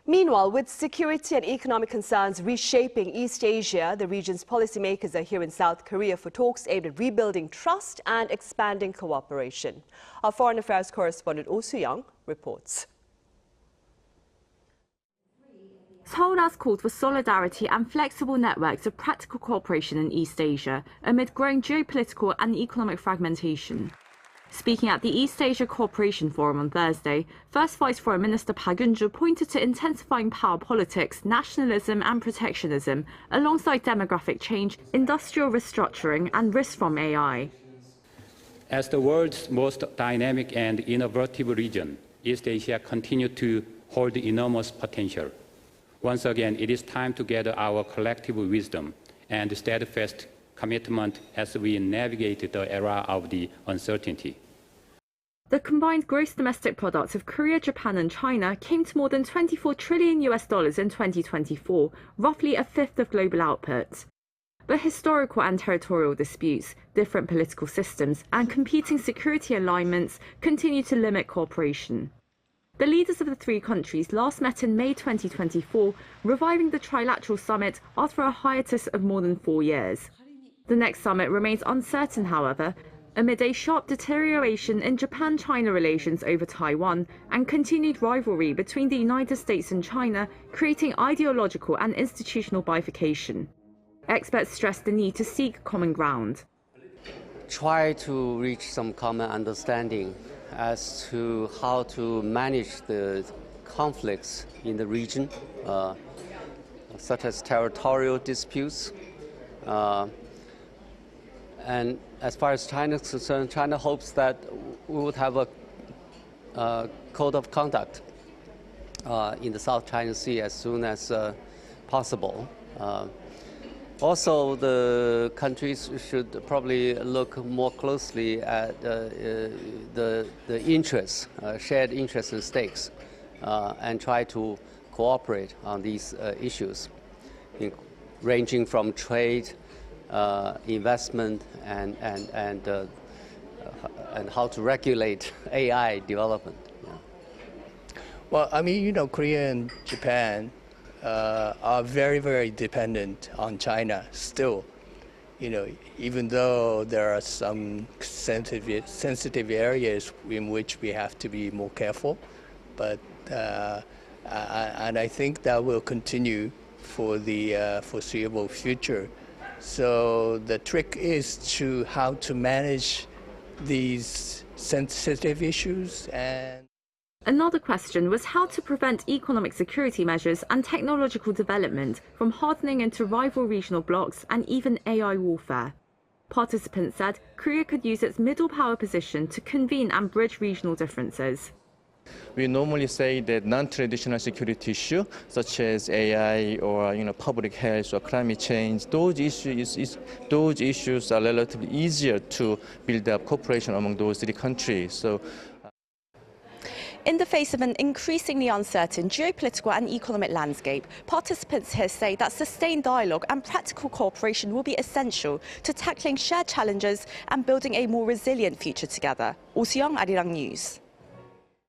Meanwhile, with security and economic concerns reshaping East Asia, the region's policymakers are here in South Korea for talks aimed at rebuilding trust and expanding cooperation. Our foreign affairs correspondent Oh Soo-young reports. Seoul has called for solidarity and flexible networks of practical cooperation in East Asia amid growing geopolitical and economic fragmentation. Speaking at the East Asia Cooperation Forum on Thursday, First Vice Foreign Minister Yoon-joo pointed to intensifying power politics, nationalism and protectionism, alongside demographic change, industrial restructuring and risk from AI. As the world's most dynamic and innovative region, East Asia continues to hold enormous potential. Once again, it is time to gather our collective wisdom and steadfast commitment as we navigate the era of the uncertainty. The combined gross domestic product of Korea, Japan and China came to more than $24 trillion in 2024, roughly a fifth of global output. But historical and territorial disputes, different political systems and competing security alignments continue to limit cooperation. The leaders of the three countries last met in May 2024, reviving the trilateral summit after a hiatus of more than 4 years. The next summit remains uncertain, however, amid a sharp deterioration in Japan-China relations over Taiwan and continued rivalry between the United States and China, creating ideological and institutional bifurcation. Experts stress the need to seek common ground. Try to reach some common understanding as to how to manage the conflicts in the region, such as territorial disputes. And as far as China is concerned, China hopes that we would have a code of conduct in the South China Sea as soon as possible. Also, the countries should probably look more closely at the interests, shared interests and stakes, and try to cooperate on these issues, ranging from trade, investment, and how to regulate AI development. Yeah. Well, I mean, Korea and Japan are very, very dependent on China still. Even though there are some sensitive areas in which we have to be more careful, but and I think that will continue for the foreseeable future. So the trick is how to manage these sensitive issues. And another question was how to prevent economic security measures and technological development from hardening into rival regional blocs and even AI warfare. Participants said Korea could use its middle power position to convene and bridge regional differences. We normally say that non-traditional security issues, such as AI or public health or climate change, those issues are relatively easier to build up cooperation among those three countries. So, in the face of an increasingly uncertain geopolitical and economic landscape, participants here say that sustained dialogue and practical cooperation will be essential to tackling shared challenges and building a more resilient future together. Oh Soo-young, Arirang News.